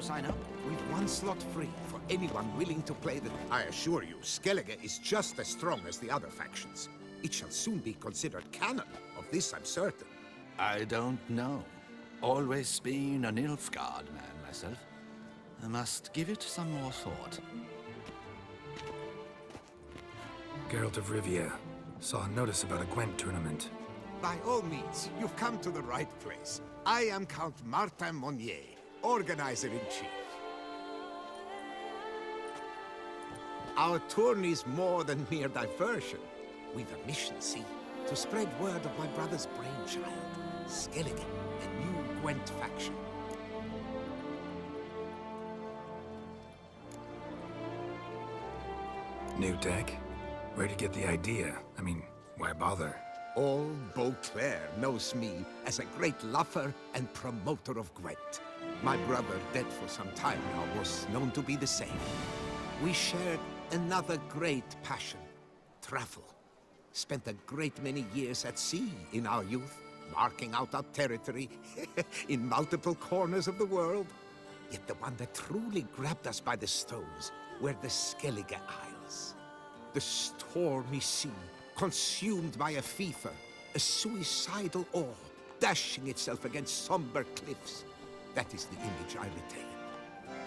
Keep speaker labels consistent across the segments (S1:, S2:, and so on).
S1: sign up?
S2: We've one slot free for anyone willing to play the... I assure you, Skellige is just as strong as the other factions. It shall soon be considered canon. Of this I'm certain.
S1: I don't know. Always been a Nilfgaard man myself. I must give it some more thought.
S3: Geralt of Rivia. Saw a notice about a Gwent tournament.
S2: By all means, you've come to the right place. I am Count Martin Monnier, Organizer-in-Chief. Our tourney's more than mere diversion. We've a mission, see? To spread word of my brother's brainchild, Skellige, a new Gwent faction.
S3: New deck? Where'd you get the idea? I mean, why bother?
S2: All Beauclair knows me as a great lover and promoter of Gwent. My brother, dead for some time now, was known to be the same. We shared another great passion, travel. Spent a great many years at sea in our youth, marking out our territory in multiple corners of the world. Yet the one that truly grabbed us by the stones were the Skellige Isles. The stormy sea, consumed by a fever, a suicidal awe, dashing itself against somber cliffs. That is the image I retain.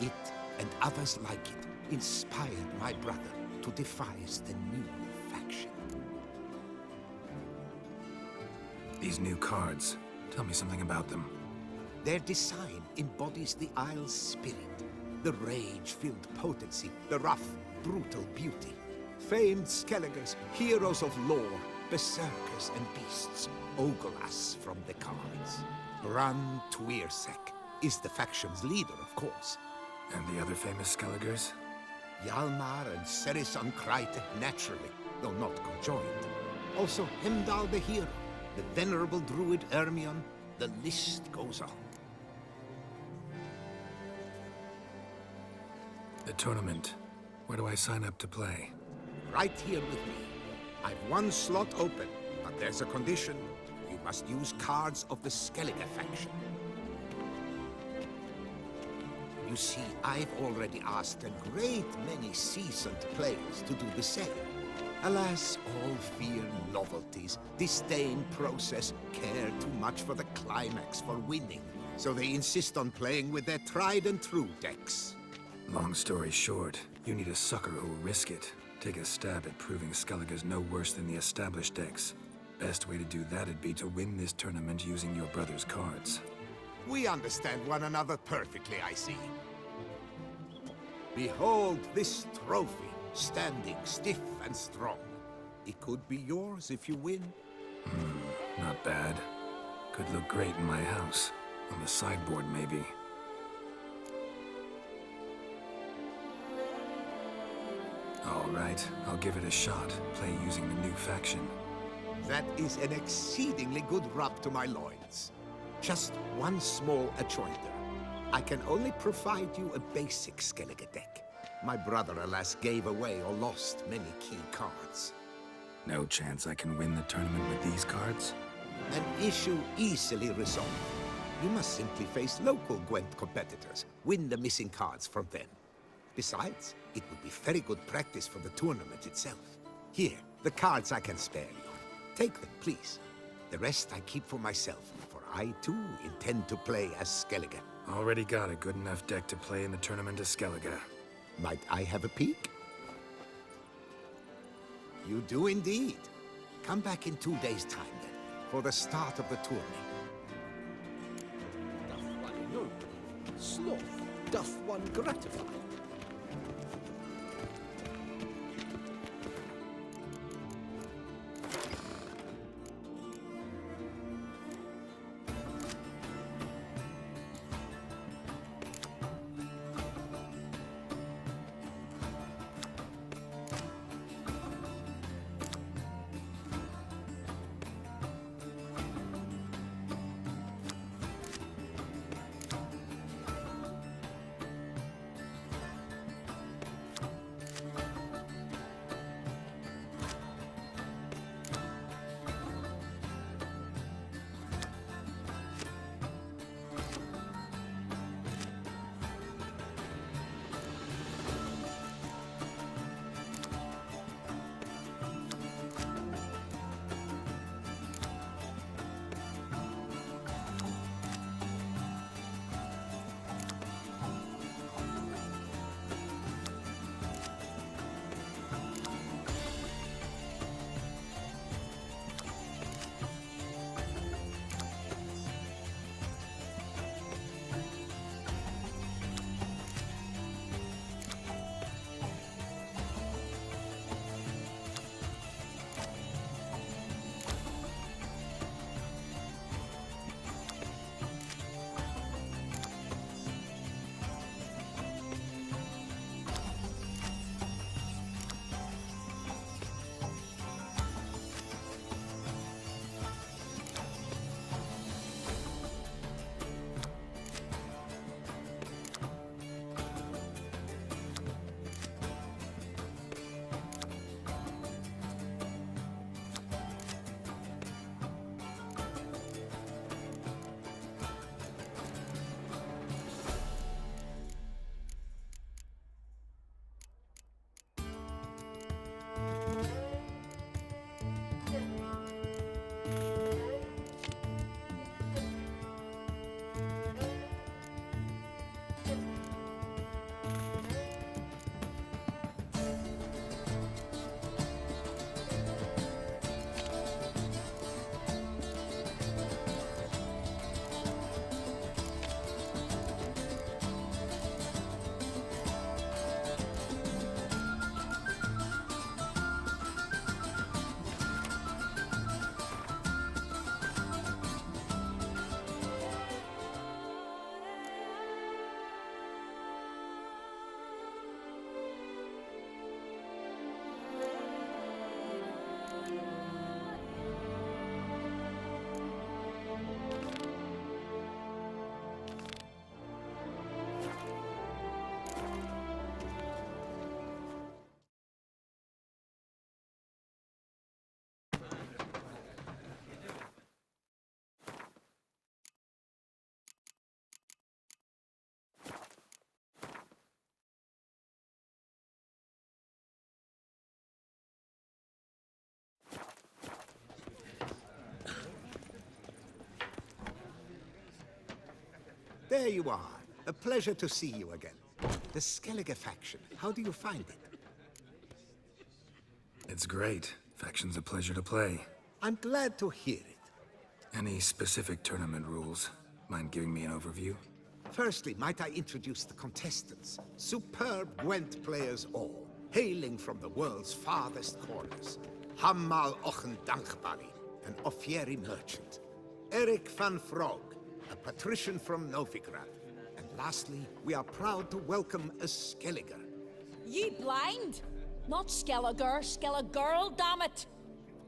S2: It, and others like it, inspired my brother to devise the new faction.
S3: These new cards. Tell me something about them.
S2: Their design embodies the Isle's spirit. The rage-filled potency, the rough, brutal beauty. Famed Skelligers, heroes of lore, berserkers and beasts, ogle us from the cards. Ran Tuirsek is the faction's leader, of course.
S3: And the other famous Skelligers?
S2: Hjalmar and Serisan Kreite, naturally, though not conjoined. Also Hemdall the hero, the venerable druid Ermion, the list goes on.
S3: The tournament. Where do I sign up to play?
S2: Right here with me. I've one slot open, but there's a condition. You must use cards of the Skellige faction. You see, I've already asked a great many seasoned players to do the same. Alas, all fear novelties, disdain process, care too much for the climax for winning. So they insist on playing with their tried and true decks.
S3: Long story short, you need a sucker who'll risk it. Take a stab at proving Skellige's no worse than the established decks. Best way to do that'd be to win this tournament using your brother's cards.
S2: We understand one another perfectly, I see. Behold this trophy, standing stiff and strong. It could be yours if you win.
S3: Not bad. Could look great in my house. On the sideboard, maybe. All right, I'll give it a shot. Play using the new faction.
S2: That is an exceedingly good rub to my loins. Just one small adjoinder. I can only provide you a basic Skellige deck. My brother, alas, gave away or lost many key cards.
S3: No chance I can win the tournament with these cards?
S2: An issue easily resolved. You must simply face local Gwent competitors, win the missing cards from them. Besides, it would be very good practice for the tournament itself. Here, the cards I can spare you. Take them, please. The rest I keep for myself, for I, too, intend to play as Skellige.
S3: Already got a good enough deck to play in the tournament as Skellige.
S2: Might I have a peek? You do indeed. Come back in 2 days' time, then, for the start of the tourney.
S4: Doth one know? Sloth doth one gratify?
S2: There you are. A pleasure to see you again. The Skellige faction, how do you find it?
S3: It's great. Faction's a pleasure to play.
S2: I'm glad to hear it.
S3: Any specific tournament rules? Mind giving me an overview?
S2: Firstly, might I introduce the contestants? Superb Gwent players all, hailing from the world's farthest corners. Hammal Ochen Dankbali, an Offieri merchant. Eric van Frog, a patrician from Novigrad. And lastly, we are proud to welcome a Skelliger.
S5: Ye blind? Not Skelliger, Skelligirl, damn it!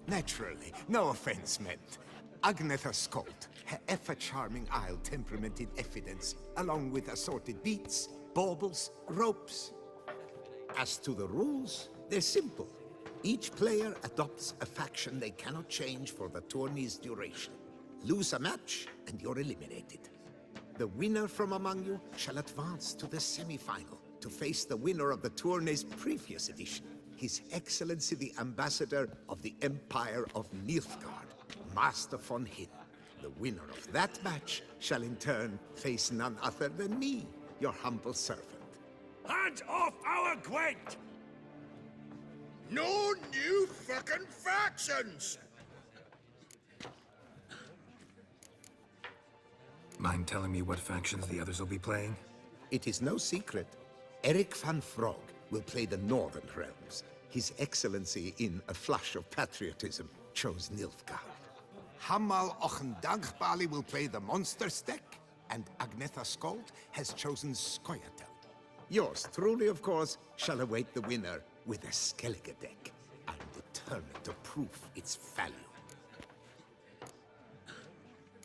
S2: Naturally, no offense meant. Agnetha Skolt, her ever-charming Isle temperamented evidence, along with assorted beats, baubles, ropes. As to the rules, they're simple. Each player adopts a faction they cannot change for the tourney's duration. Lose a match, and you're eliminated. The winner from among you shall advance to the semi-final to face the winner of the tourney's previous edition, His Excellency the Ambassador of the Empire of Nilfgaard, Master von Hin. The winner of that match shall in turn face none other than me, your humble servant.
S6: Hands off our Gwent! No new fucking factions!
S3: Mind telling me what factions the others will be playing?
S2: It is no secret. Eric van Frog will play the Northern Realms. His Excellency, in a flush of patriotism, chose Nilfgaard. Hammal Ochen Dankbali will play the Monsters deck, and Agnetha Skolt has chosen Skoyatel. Yours truly, of course, shall await the winner with a Skellige deck. I'm determined to prove its value.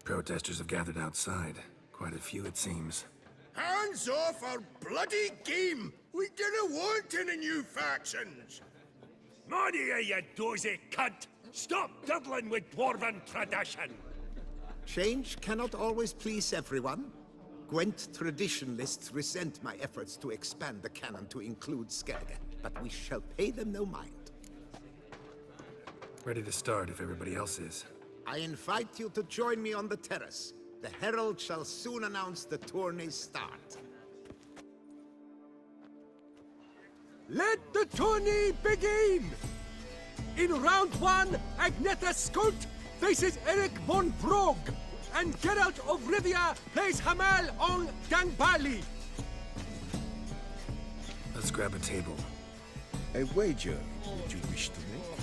S3: Protesters have gathered outside. Quite a few, it seems.
S6: Hands off our bloody game! We didn't want any new factions! Money, you dozy cunt! Stop diddling with dwarven tradition!
S2: Change cannot always please everyone. Gwent traditionalists resent my efforts to expand the canon to include Skellige, but we shall pay them no mind.
S3: Ready to start if everybody else is.
S2: I invite you to join me on the terrace. The herald shall soon announce the tourney's start.
S4: Let the tourney begin! In round one, Agnetha Skolt faces Eric von Brog, and Geralt of Rivia plays Hamal on Gangbali.
S3: Let's grab a table.
S7: A wager would you wish to make?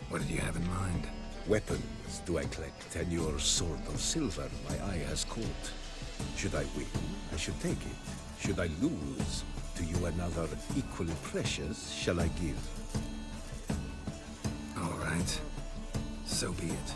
S3: What did you have in mind?
S7: Weapons do I collect, and your sword of silver my eye has caught. Should I win, I should take it. Should I lose, to you another equally precious shall I give.
S3: All right. So be it.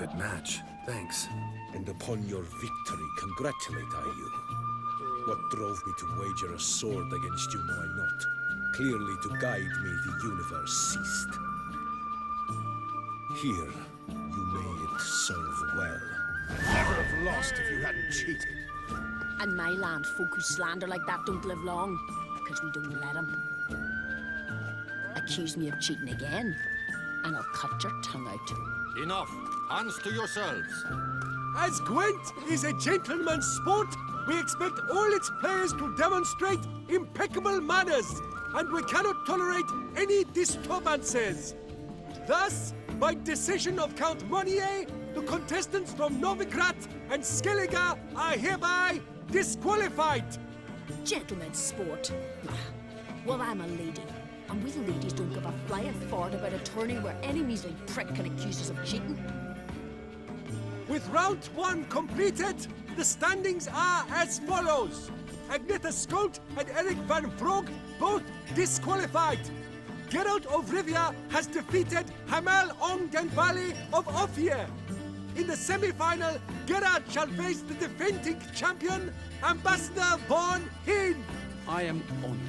S3: good match. Thanks.
S7: And upon your victory congratulate I you. What drove me to wager a sword against you know I not. Clearly to guide me the universe ceased. Here, you may it serve well.
S6: Never have lost if you hadn't cheated.
S5: And my land, folk who slander like that don't live long, because we don't let 'em. Accuse me of cheating again, and I'll cut your tongue out.
S1: Enough. Hands to yourselves.
S4: As Gwent is a gentleman's sport, we expect all its players to demonstrate impeccable manners, and we cannot tolerate any disturbances. Thus, by decision of Count Monnier, the contestants from Novigrad and Skellige are hereby disqualified.
S5: Gentlemen's sport. Well, I'm a lady, and we ladies don't give a flying fart about a tourney where any measly prick can accuse us of cheating.
S4: With round 1 completed, the standings are as follows. Agneta Skolt and Eric van Brogg both disqualified. Geralt of Rivia has defeated Hamel Ongenvali of Ophir. In the semi-final, Geralt shall face the defending champion, Ambassador Von Hinn.
S8: I am honored.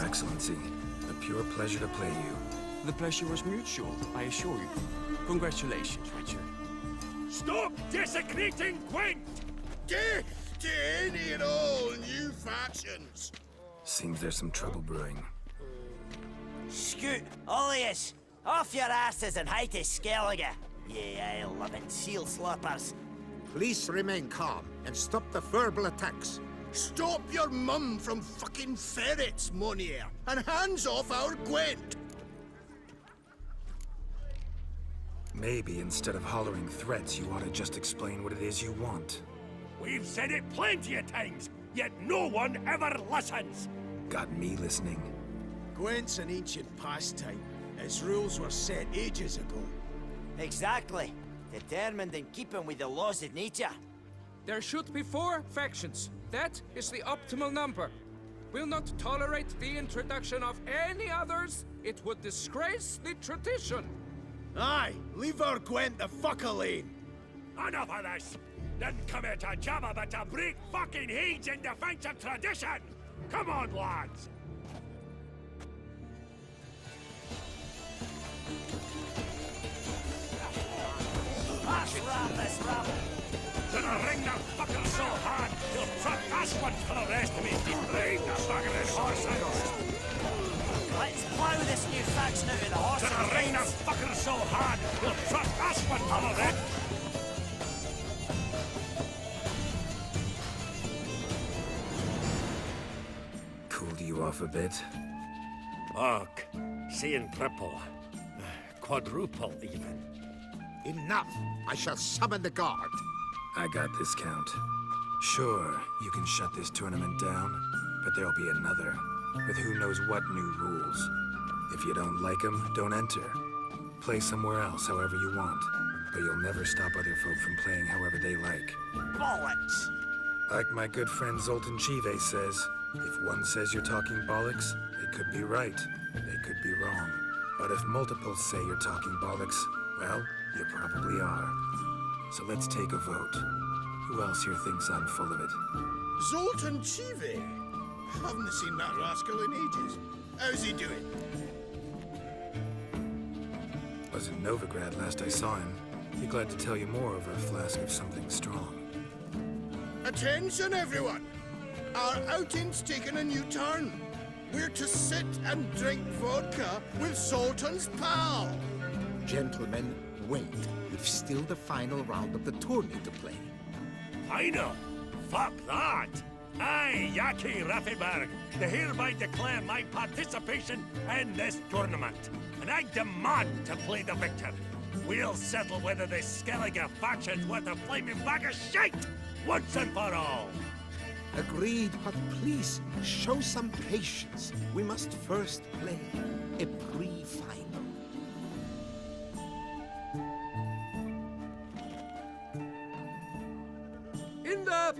S3: Excellency. A pure pleasure to play you.
S4: The pleasure was mutual, I assure you. Congratulations, Richard.
S6: Stop desecrating Gwent!
S8: Death to any and all new factions!
S3: Seems there's some trouble brewing.
S9: Scoot, all of yous! Off your asses and hide to Skellige, ye ale-loving seal slappers.
S2: Please remain calm and stop the verbal attacks.
S8: Stop your mum from fucking ferrets, Monier, and hands off our Gwent!
S3: Maybe instead of hollering threats, you ought to just explain what it is you want.
S6: We've said it plenty of times, yet no one ever listens!
S3: Got me listening.
S10: Gwent's an ancient pastime. Its rules were set ages ago.
S9: Exactly. Determined in keeping with the laws of nature.
S4: There should be 4 factions. That is the optimal number. We'll not tolerate the introduction of any others. It would disgrace the tradition.
S10: Aye, leave our Gwent the fuck alone.
S6: Enough of this! Didn't come here to jabber, but to break fucking heads in defense of tradition! Come on, lads!
S9: Let's wrap this rabble.
S6: Gonna ring the fucker so hard, he'll truck us one for the rest of his depraved buggering horses!
S9: Let's plough this new faction out of the horses'
S6: Gonna ring the
S9: veins.
S6: fucker so hard, he'll truck us one for the rest!
S3: Cooled you off a bit?
S6: Fuck. Seeing triple. Quadruple, even.
S2: Enough! I shall summon the guard.
S3: I got this, Count. Sure, you can shut this tournament down, but there'll be another, with who knows what new rules. If you don't like them, don't enter. Play somewhere else however you want, but you'll never stop other folk from playing however they like.
S9: Bollocks!
S3: Like my good friend Zoltan Chive says, if one says you're talking bollocks, they could be right, they could be wrong. But if multiples say you're talking bollocks, well, you probably are. So let's take a vote. Who else here thinks I'm full of it?
S8: Zoltan Chive? Haven't seen that rascal in ages. How's he doing?
S3: Was in Novigrad last I saw him. Be glad to tell you more over a flask of something strong.
S8: Attention, everyone! Our outing's taken a new turn. We're to sit and drink vodka with Zoltan's pal.
S2: Gentlemen, wait. We've still the final round of the tourney to play.
S6: Final? Fuck that! I, Yaki Raffenberg, hereby declare my participation in this tournament, and I demand to play the victor. We'll settle whether this Skellige faction's worth a flaming bag of shite, once and for all.
S2: Agreed, but please, show some patience. We must first play a pre-final.
S4: In the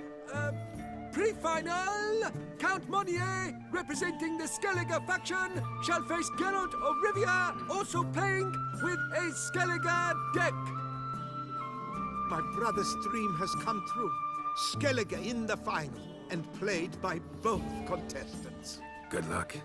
S4: pre-final, Count Monier, representing the Skellige faction, shall face Geralt of Rivia, also playing with a Skellige deck.
S2: My brother's dream has come true. Skellige in the final, and played by both contestants.
S3: Good luck.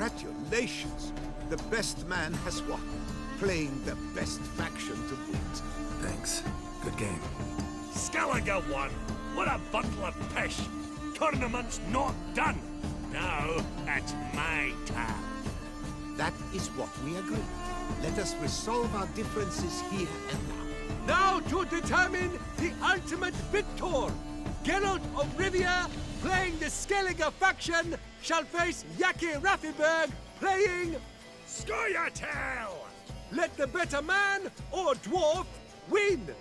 S2: Congratulations! The best man has won, playing the best faction to boot.
S3: Thanks. Good game.
S6: Skellige won! What a bundle of pish! Tournament's not done! Now, it's my turn.
S2: That is what we agreed. Let us resolve our differences here and now.
S4: Now to determine the ultimate victor! Geralt of Rivia, playing the Skellige faction, shall face Yaki Raffiberg, playing
S6: Scoia'tael!
S4: Let the better man or dwarf win!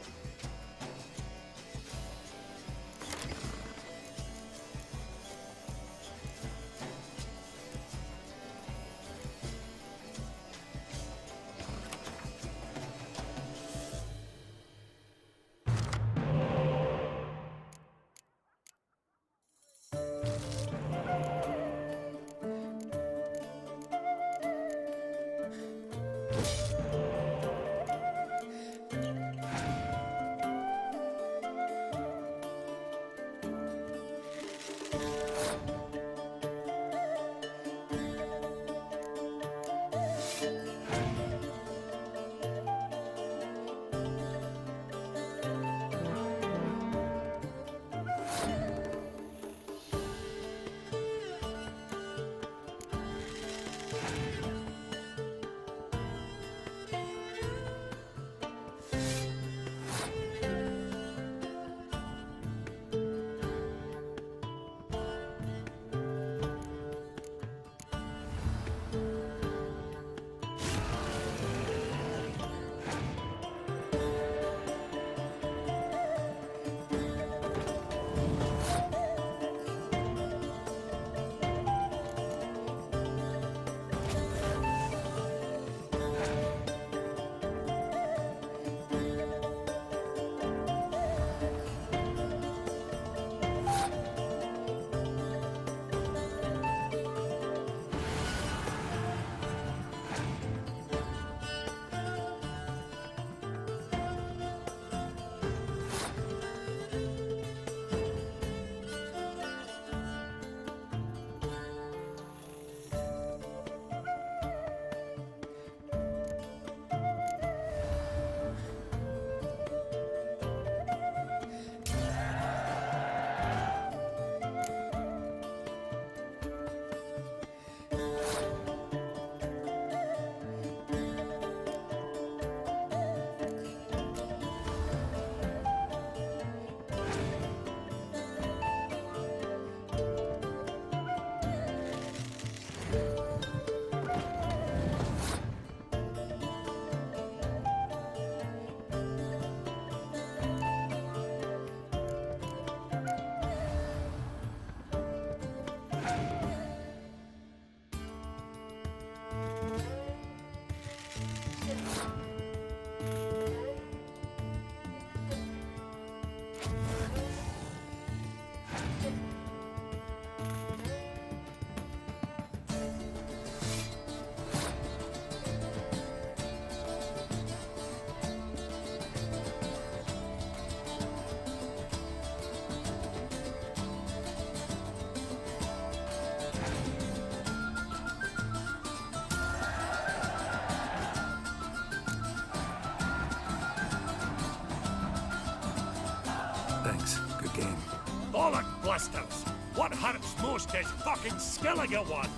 S6: Bollock blusters! What hurts most is fucking Skellige one!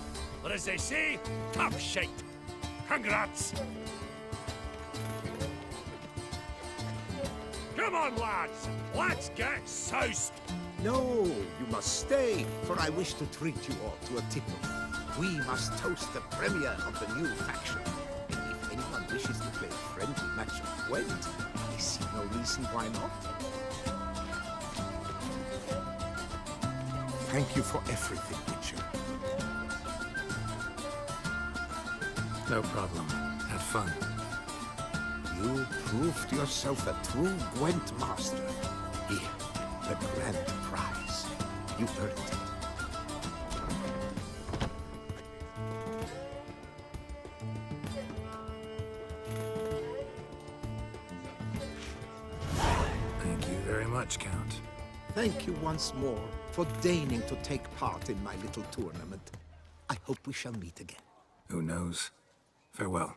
S6: Or as they say, tough shite! Congrats! Come on, lads! Let's get soused!
S2: No, you must stay, for I wish to treat you all to a tipple. We must toast the premier of the new faction. And if anyone wishes to play a friendly match of Gwent, I see no reason why not. Thank you for everything, Witcher.
S3: No problem. Have fun.
S2: You proved yourself a true Gwent master. Here, the grand prize. You earned it.
S3: Thank you very much, Count.
S2: Thank you once more for deigning to take part in my little tournament. I hope we shall meet again.
S3: Who knows? Farewell.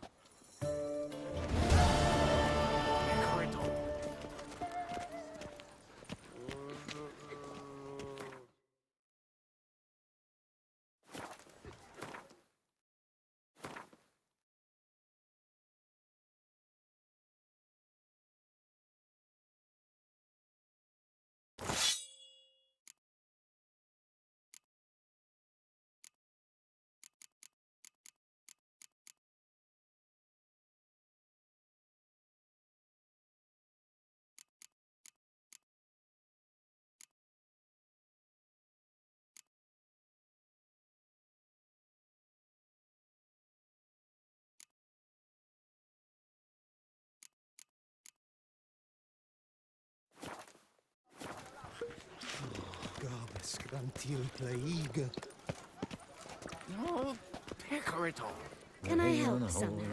S8: Gabes grantil plaige.
S10: No, Picarito.
S5: Can I help somehow?